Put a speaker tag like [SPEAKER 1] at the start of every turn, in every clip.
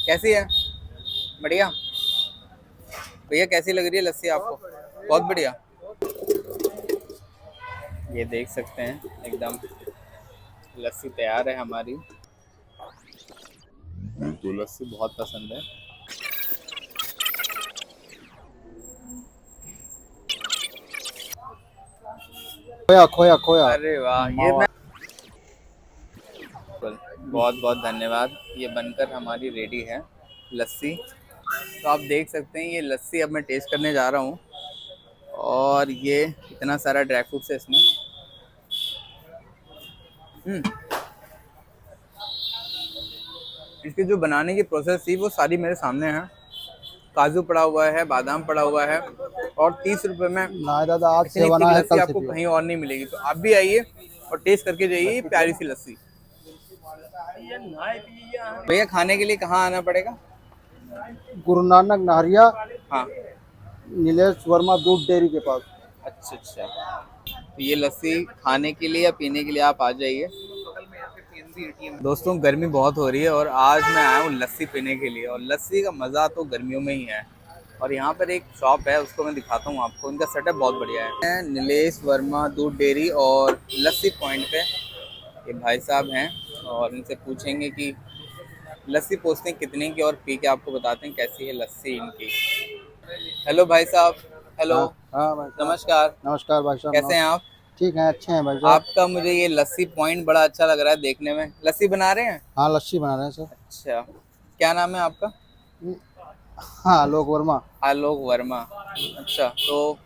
[SPEAKER 1] कैसी है? बढ़िया। भैया कैसी लग रही है लस्सी आपको? बहुत बढ़िया। ये देख सकते हैं एकदम लस्सी तैयार है हमारी। तो लस्सी बहुत पसंद है।
[SPEAKER 2] खोया खोया खोया।
[SPEAKER 1] अरे वाह, ये
[SPEAKER 2] मावा।
[SPEAKER 1] मैं बहुत बहुत धन्यवाद। ये बनकर हमारी रेडी है लस्सी। तो आप देख सकते हैं ये लस्सी अब मैं टेस्ट करने जा रहा हूँ। और ये इतना सारा ड्राई फ्रूट्स है इसमें। हम्म। इसकी जो बनाने की प्रोसेस थी वो सारी मेरे सामने है। काजू पड़ा हुआ है, बादाम पड़ा हुआ है, और 30 रुपए में
[SPEAKER 2] ना दादा, आज से
[SPEAKER 1] इतनी
[SPEAKER 2] बना
[SPEAKER 1] थिक
[SPEAKER 2] है,
[SPEAKER 1] लस्सी
[SPEAKER 2] कल से
[SPEAKER 1] आपको
[SPEAKER 2] पियो।
[SPEAKER 1] कहीं और नहीं मिलेगी। तो आप भी आइए और टेस्ट करके जाइए प्यारी सी लस्सी। भैया खाने के लिए कहाँ आना पड़ेगा?
[SPEAKER 2] गुरु नानक नहरिया,
[SPEAKER 1] हाँ।
[SPEAKER 2] नीलेश वर्मा दूध डेयरी के पास।
[SPEAKER 1] अच्छा अच्छा। तो ये लस्सी खाने के लिए या पीने के लिए आप आ जाइए। दोस्तों गर्मी बहुत हो रही है और आज मैं आया हूँ लस्सी पीने के लिए, और लस्सी का मज़ा तो गर्मियों में ही है। और यहाँ पर एक शॉप है, उसको मैं दिखाता हूँ आपको। इनका सेटअप बहुत बढ़िया है। नीलेश वर्मा दूध डेयरी और लस्सी पॉइंट पे ये भाई साहब हैं, और इनसे पूछेंगे कि लस्सी पूछते हैं कितने की, और पी के आपको बताते हैं कैसी है लस्सी इनकी। हेलो भाई साहब। हेलो।
[SPEAKER 2] हाँ हाँ भाई साहब।
[SPEAKER 1] नमस्कार।
[SPEAKER 2] नमस्कार भाई साहब,
[SPEAKER 1] कैसे हैं
[SPEAKER 2] नमस्कार।
[SPEAKER 1] आप?
[SPEAKER 2] ठीक है, अच्छे हैं भाई साहब।
[SPEAKER 1] आपका मुझे ये लस्सी पॉइंट बड़ा अच्छा लग रहा है देखने में। लस्सी बना रहे हैं?
[SPEAKER 2] हाँ, लस्सी बना रहे हैं सर।
[SPEAKER 1] अच्छा। क्या नाम है आपका?
[SPEAKER 2] हाँ, आलोक वर्मा।
[SPEAKER 1] आलोक वर्मा। अच्छा, तो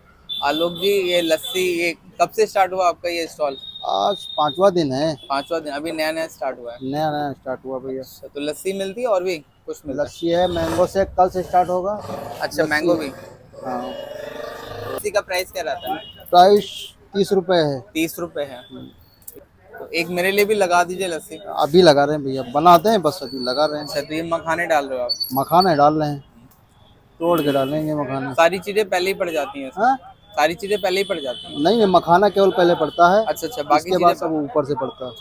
[SPEAKER 1] आलोक जी ये लस्सी ये कब से स्टार्ट हुआ आपका ये स्टॉल?
[SPEAKER 2] आज 5वां दिन है।
[SPEAKER 1] 5वां दिन, अभी नया नया स्टार्ट हुआ है।
[SPEAKER 2] नया नया स्टार्ट हुआ भैया।
[SPEAKER 1] अच्छा, तो लस्सी मिलती है और भी कुछ मिलता
[SPEAKER 2] लस्सी है, मैंगो से कल से स्टार्ट होगा।
[SPEAKER 1] है? अच्छा,
[SPEAKER 2] लस्सी।
[SPEAKER 1] मैंगो भी।
[SPEAKER 2] हाँ।
[SPEAKER 1] लस्सी का प्राइस क्या रहता है?
[SPEAKER 2] प्राइस 30 रुपए है।
[SPEAKER 1] 30 रुपए है। तो एक मेरे लिए भी लगा दीजिए लस्सी।
[SPEAKER 2] अभी लगा रहे हैं भैया, बनाते हैं बस, अभी लगा रहे
[SPEAKER 1] अच्छा,
[SPEAKER 2] हैं।
[SPEAKER 1] तो ये मखाने डाल रहे हो आप?
[SPEAKER 2] मखाने डाल रहे हैं, तोड़ के डालेंगे मखाने।
[SPEAKER 1] सारी चीजें पहले ही पड़ जाती हैं इसमें?
[SPEAKER 2] हाँ।
[SPEAKER 1] सारी चीजें पहले ही पड़ जाती हैं?
[SPEAKER 2] नहीं, मखाना केवल पहले पड़ता है।
[SPEAKER 1] अच्छा अच्छा, बाकी
[SPEAKER 2] इसके
[SPEAKER 1] चीजें
[SPEAKER 2] बाद सब ऊपर से पड़ता है।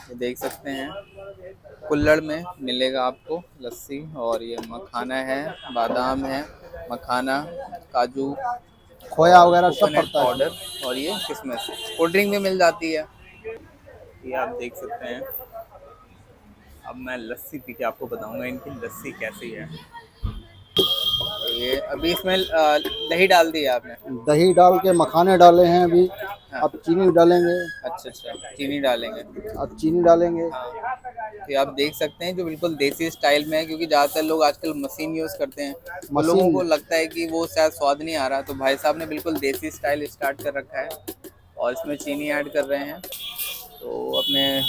[SPEAKER 1] ये देख सकते हैं कुल्हड़ में मिलेगा आपको लस्सी। और ये मखाना है, बादाम है, मखाना, काजू,
[SPEAKER 2] खोया
[SPEAKER 1] और
[SPEAKER 2] वगैरह सब
[SPEAKER 1] कोकोनट
[SPEAKER 2] पड़ता है इसमें।
[SPEAKER 1] पाउडर, और ये किशमिश। कोल्ड ड्रिंक भी मिल जाती है। ये आप देख सकते हैं। अब मैं लस्सी पी के आपको बताऊंगा इनकी लस्सी कैसी है। तो ये अभी इसमें दही डाल दी है आपने?
[SPEAKER 2] दही डाल के मखाने डाले हैं अभी।
[SPEAKER 1] हाँ।
[SPEAKER 2] अब चीनी डालेंगे।
[SPEAKER 1] अच्छा अच्छा, चीनी डालेंगे।
[SPEAKER 2] अब चीनी डालेंगे।
[SPEAKER 1] हाँ। तो ये आप देख सकते हैं जो बिल्कुल देसी स्टाइल में है, क्योंकि ज़्यादातर लोग आजकल मशीन यूज़ करते हैं, तो लोगों
[SPEAKER 2] मशीन।
[SPEAKER 1] को लगता है कि वो शायद स्वाद नहीं आ रहा। तो भाई साहब ने बिल्कुल देसी स्टाइल स्टार्ट कर रखा है, और इसमें चीनी ऐड कर रहे हैं। तो अपने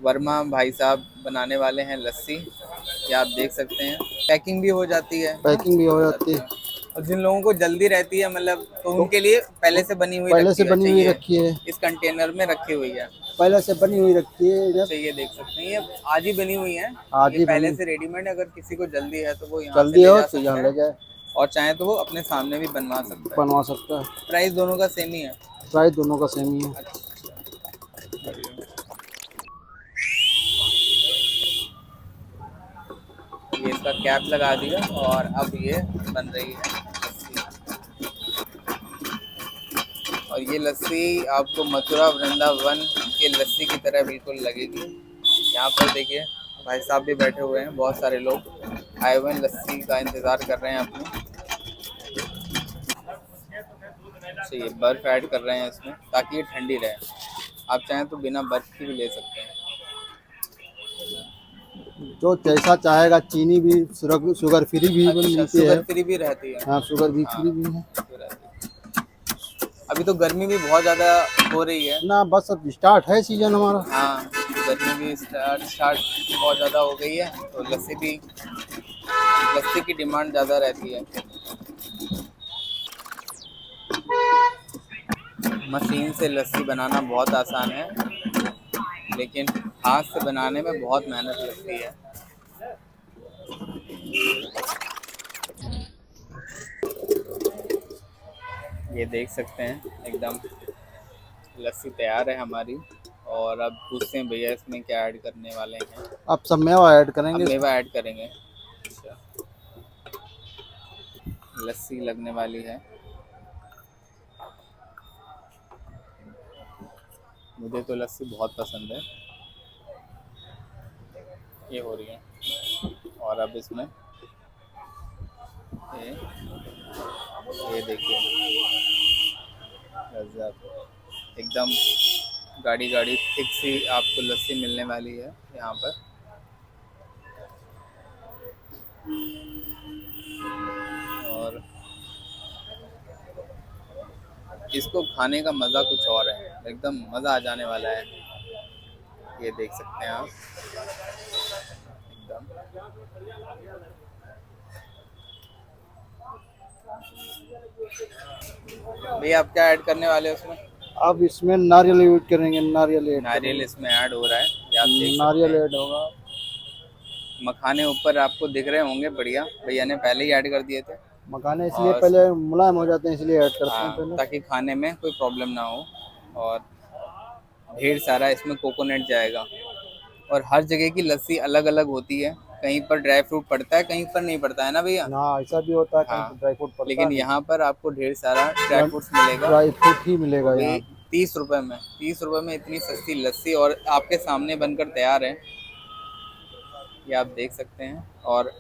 [SPEAKER 1] वर्मा भाई साहब बनाने वाले हैं लस्सी। ये आप देख सकते हैं पैकिंग भी हो जाती है ना,
[SPEAKER 2] पैकिंग भी हो
[SPEAKER 1] हो
[SPEAKER 2] जाती
[SPEAKER 1] जाती
[SPEAKER 2] है।
[SPEAKER 1] है। और जिन लोगों को जल्दी रहती है मतलब, तो
[SPEAKER 2] तो
[SPEAKER 1] उनके लिए पहले से बनी हुई
[SPEAKER 2] पहले
[SPEAKER 1] रखी
[SPEAKER 2] से
[SPEAKER 1] है
[SPEAKER 2] बनी हुई
[SPEAKER 1] चाहिए।
[SPEAKER 2] रखी है।
[SPEAKER 1] इस कंटेनर में रखी हुई है।
[SPEAKER 2] पहले से बनी हुई रखी है इधर।
[SPEAKER 1] अच्छा, ये देख सकते हैं ये आज ही बनी हुई है।
[SPEAKER 2] आज
[SPEAKER 1] ये
[SPEAKER 2] ही
[SPEAKER 1] पहले
[SPEAKER 2] बनी।
[SPEAKER 1] से रेडीमेड है, अगर किसी को जल्दी है तो वो यहाँ से
[SPEAKER 2] जल्दी
[SPEAKER 1] ले
[SPEAKER 2] हो
[SPEAKER 1] जा
[SPEAKER 2] तो
[SPEAKER 1] सकता
[SPEAKER 2] यहाँ
[SPEAKER 1] है,
[SPEAKER 2] ले जाए।
[SPEAKER 1] और चाहे तो वो अपने सामने भी बनवा सकता है।
[SPEAKER 2] बनवा सकता है।
[SPEAKER 1] प्राइस दोनों का सेम ही है?
[SPEAKER 2] प्राइस दोनों का सेम ही है।
[SPEAKER 1] अच्छा, बढ़िया। ये इसका कैप लगा दिया, और अब ये बन रही है लस्सी। और ये लस्सी आपको मथुरा वृंदावन के लस्सी की तरह बिल्कुल लगेगी। यहाँ पर देखिए भाई साहब भी बैठे हुए हैं, बहुत सारे लोग आए हुए हैं लस्सी का इंतज़ार कर रहे हैं अपने। अच्छा, ये बर्फ़ ऐड कर रहे हैं इसमें ताकि ये ठंडी रहे। आप चाहें तो बिना बर्फ़ की भी ले सकते हैं।
[SPEAKER 2] जो जैसा चाहेगा, चीनी भी शुगर फ्री भी
[SPEAKER 1] अच्छा,
[SPEAKER 2] मिलती है।
[SPEAKER 1] शुगर फ्री भी रहती है?
[SPEAKER 2] हाँ, शुगर भी
[SPEAKER 1] हाँ,
[SPEAKER 2] फ्री भी है।
[SPEAKER 1] तो रहती है। अभी तो गर्मी भी बहुत ज़्यादा हो रही है
[SPEAKER 2] ना, बस अब स्टार्ट है सीजन हमारा।
[SPEAKER 1] हाँ, गर्मी भी स्टार्ट स्टार्ट बहुत ज़्यादा हो गई है, तो लस्सी की डिमांड ज़्यादा रहती है। मशीन से लस्सी बनाना बहुत आसान है, लेकिन हाथ से बनाने में बहुत मेहनत लगती है। ये देख सकते हैं एकदम लस्सी तैयार है हमारी। और अब पूछते हैं भैया इसमें क्या ऐड करने वाले हैं।
[SPEAKER 2] आप सब मेवा ऐड
[SPEAKER 1] अब
[SPEAKER 2] करेंगे इसमें?
[SPEAKER 1] मेवा ऐड करेंगे। अच्छा, लस्सी लगने वाली है। मुझे तो लस्सी बहुत पसंद है। ये हो रही है और अब इसमें ये ये देखिए, गजब, एकदम गाढ़ी गाढ़ी थिक सी आपको लस्सी मिलने वाली है यहाँ पर। और इसको खाने का मज़ा कुछ और है, एकदम मज़ा आ जाने वाला है। ये देख सकते हैं आप, एकदम। भैया आप क्या ऐड करने वाले हो उसमें?
[SPEAKER 2] अब इसमें नारियल यूज करेंगे, नारियल ऐड
[SPEAKER 1] नारियल इसमें ऐड हो रहा है, ये आप देख सकते
[SPEAKER 2] नारियल
[SPEAKER 1] हैं।
[SPEAKER 2] ऐड होगा।
[SPEAKER 1] मखाने ऊपर आपको दिख रहे होंगे, बढ़िया, भैया ने पहले ही ऐड कर दिए थे।
[SPEAKER 2] मखाने इसलिए
[SPEAKER 1] और
[SPEAKER 2] पहले मुलायम हो जाते हैं, इसलिए ऐड करते हैं
[SPEAKER 1] हाँ,
[SPEAKER 2] पहले।
[SPEAKER 1] ताकि खाने में कोई प्रॉब्लम ना हो। और ढेर सारा इसमें कोकोनट जाएगा। और हर जगह की लस्सी अलग अलग होती है, कहीं पर ड्राई फ्रूट पड़ता है, कहीं पर नहीं पड़ता है ना भैया?
[SPEAKER 2] हाँ, ऐसा भी होता है, कहीं
[SPEAKER 1] हाँ,
[SPEAKER 2] पे ड्राई फ्रूट पड़ता
[SPEAKER 1] लेकिन
[SPEAKER 2] है,
[SPEAKER 1] यहाँ पर आपको ढेर सारा ड्राई फ्रूट्स मिलेगा,
[SPEAKER 2] ड्राई फ्रूट ही
[SPEAKER 1] वो
[SPEAKER 2] मिलेगा
[SPEAKER 1] भी
[SPEAKER 2] यहाँ।
[SPEAKER 1] 30 रुपए में। 30 रुपए में इतनी सस्ती लस्सी, और आपके सामने बनकर तैयार है, ये आप देख सकते हैं। और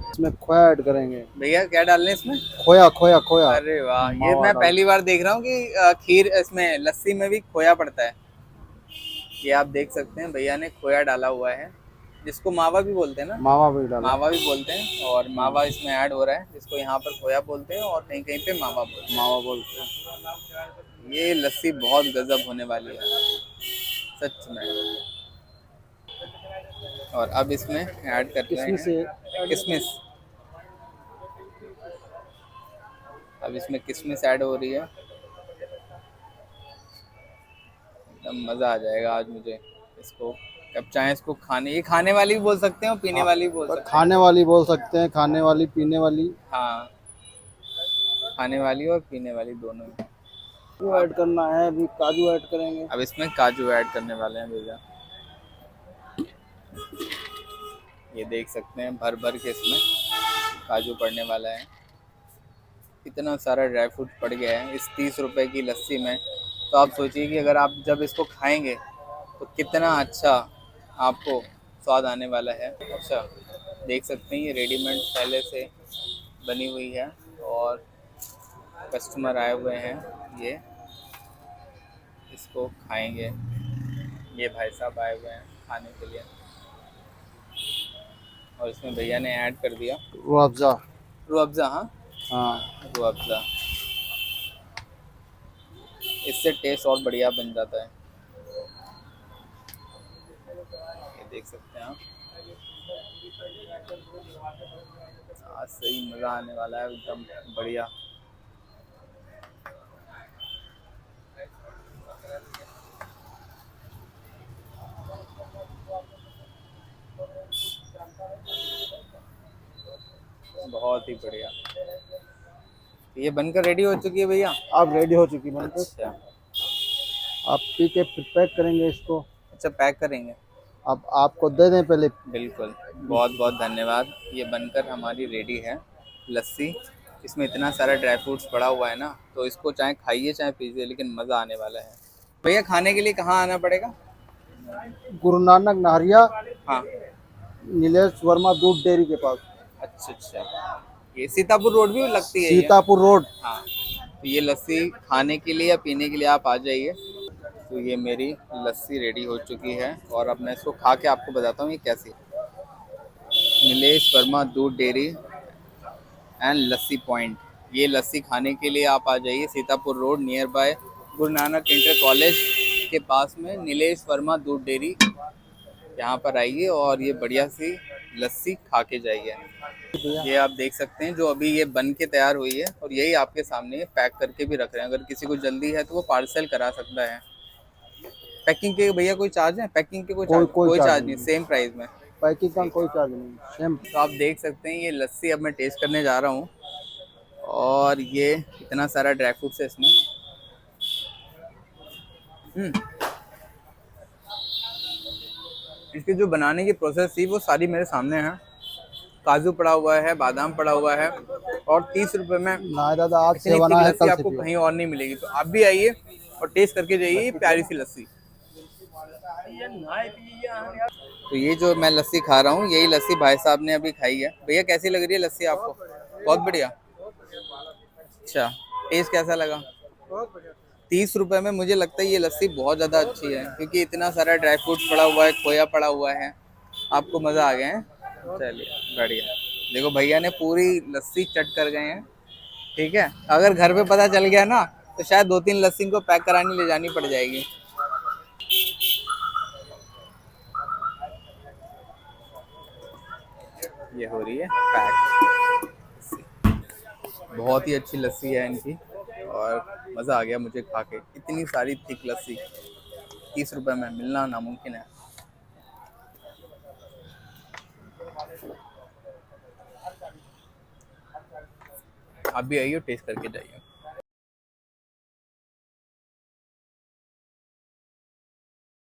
[SPEAKER 2] इसमें खोया ऐड करेंगे।
[SPEAKER 1] भैया क्या डालने इसमें?
[SPEAKER 2] खोया खोया खोया।
[SPEAKER 1] अरे वाह, ये
[SPEAKER 2] मावा
[SPEAKER 1] मैं
[SPEAKER 2] डाल।
[SPEAKER 1] पहली बार देख रहा हूँ कि खीर इसमें लस्सी में भी खोया पड़ता है। ये आप देख सकते हैं, भैया ने खोया डाला हुआ है, जिसको मावा भी बोलते हैं ना?
[SPEAKER 2] मावा भी डाला।
[SPEAKER 1] मावा भी बोलते हैं, और मावा इसमें ऐड हो रहा है, जिसको यहाँ पर खोया बोलते हैं और कहीं कहीं पे मावा बोलते
[SPEAKER 2] मावा बोलते हैं।
[SPEAKER 1] हैं। ये लस्सी बहुत गजब होने वाली है, सच में। और अब इसमें ऐड करते हैं
[SPEAKER 2] किसमिस से
[SPEAKER 1] किशमिश। अब इसमें किशमिश ऐड हो रही है, एकदम मज़ा आ जाएगा आज मुझे इसको। अब चाहे इसको खाने, ये खाने वाली भी बोल सकते हैं और पीने वाली भी बोल सकते हैं।
[SPEAKER 2] खाने वाली बोल सकते हैं, खाने वाली पीने वाली।
[SPEAKER 1] हाँ, खाने वाली और पीने वाली दोनों।
[SPEAKER 2] वो ऐड करना है, अभी काजू ऐड करेंगे।
[SPEAKER 1] अब इसमें काजू ऐड करने वाले हैं भैया, ये देख सकते हैं, भर भर के इसमें काजू पड़ने वाला है। इतना सारा ड्राई फ्रूट पड़ गया है इस 30 रुपए की लस्सी में। तो आप सोचिए कि अगर आप जब इसको खाएंगे तो कितना अच्छा आपको स्वाद आने वाला है। अच्छा, देख सकते हैं ये रेडीमेड पहले से बनी हुई है, और कस्टमर आए हुए हैं, ये इसको खाएंगे। ये भाई साहब आए हुए हैं खाने के लिए, और इसमें भैया ने ऐड कर दिया
[SPEAKER 2] रूह अफ़ज़ा।
[SPEAKER 1] रूह अफ़ज़ा। हाँ,
[SPEAKER 2] हाँ,
[SPEAKER 1] रूह अफ़ज़ा, इससे टेस्ट और बढ़िया बन जाता है। ये देख सकते हैं आप, आज सही मज़ा आने वाला है, एकदम बढ़िया। बहुत ही बढ़िया। ये बनकर रेडी हो चुकी है भैया?
[SPEAKER 2] अब रेडी हो चुकी बनकर।
[SPEAKER 1] अच्छा,
[SPEAKER 2] आप पी के फिर पैक करेंगे इसको।
[SPEAKER 1] अच्छा, पैक करेंगे?
[SPEAKER 2] अब आपको दे दें पहले?
[SPEAKER 1] बिल्कुल, बहुत बहुत धन्यवाद। ये बनकर हमारी रेडी है लस्सी। इसमें इतना सारा ड्राई फ्रूट्स पड़ा हुआ है ना, तो इसको चाहे खाइए चाहे पीजिए, लेकिन मज़ा आने वाला है। भैया खाने के लिए कहाँ आना पड़ेगा?
[SPEAKER 2] गुरु नानक नहरिया,
[SPEAKER 1] हाँ।
[SPEAKER 2] नीलेश वर्मा दूध डेयरी के पास।
[SPEAKER 1] अच्छा अच्छा, ये सीतापुर रोड भी लगती है ये?
[SPEAKER 2] सीतापुर रोड।
[SPEAKER 1] हाँ, तो ये लस्सी खाने के लिए या पीने के लिए आप आ जाइए। तो ये मेरी लस्सी रेडी हो चुकी है, और अब मैं इसको खा के आपको बताता हूँ ये कैसी है। नीलेश वर्मा दूध डेयरी एंड लस्सी पॉइंट, ये लस्सी खाने के लिए आप आ जाइए। Sitapur road, near by Guru Nanak inter college के पास में नीलेश वर्मा दूध डेयरी, यहाँ पर आइए और ये बढ़िया सी लस्सी खा के जाइए। ये आप देख सकते हैं, जो अभी ये बन के तैयार हुई है, और यही आपके सामने पैक करके भी रख रहे हैं। अगर किसी को जल्दी है तो वो पार्सल करा सकता है। पैकिंग के भैया कोई चार्ज है? पैकिंग के कोई चार्ज नहीं, सेम प्राइस में।
[SPEAKER 2] पैकिंग का कोई चार्ज नहीं, सेम।
[SPEAKER 1] तो आप देख सकते हैं ये लस्सी अब मैं टेस्ट करने जा रहा हूँ, और ये इतना सारा ड्राई फ्रूट्स है इसमें, इसकी जो बनाने की प्रोसेस थी वो सारी मेरे सामने है। काजू पड़ा हुआ है, बादाम पड़ा हुआ है, और 30 रुपए में
[SPEAKER 2] ना दादा, आज
[SPEAKER 1] इतनी
[SPEAKER 2] से
[SPEAKER 1] थिक
[SPEAKER 2] बना है,
[SPEAKER 1] लस्सी
[SPEAKER 2] कल से
[SPEAKER 1] आपको
[SPEAKER 2] पियो।
[SPEAKER 1] कहीं और नहीं मिलेगी। तो आप भी आइए और टेस्ट करके जाइए प्यारी सी लस्सी। तो ये जो मैं लस्सी खा रहा हूँ, यही लस्सी भाई साहब ने अभी खाई है। भैया कैसी लग रही है लस्सी आपको? बहुत बढ़िया। अच्छा, टेस्ट कैसा लगा? 30 रुपए में मुझे लगता है ये लस्सी बहुत ज़्यादा अच्छी है, क्योंकि इतना सारा ड्राई फ्रूट पड़ा हुआ है, खोया पड़ा हुआ है। आपको मज़ा आ गया है? चलिए बढ़िया। देखो भैया ने पूरी लस्सी चट कर गए हैं। ठीक है, अगर घर पे पता चल गया ना तो शायद 2-3 लस्सी को पैक कराने ले जानी पड़ जाएगी। ये हो रही है पैक। बहुत ही अच्छी लस्सी है इनकी, और मज़ा आ गया मुझे खा के। इतनी सारी थिक लस्सी 30 रुपए में मिलना नामुमकिन है। आप भी आइए, टेस्ट करके जाइए।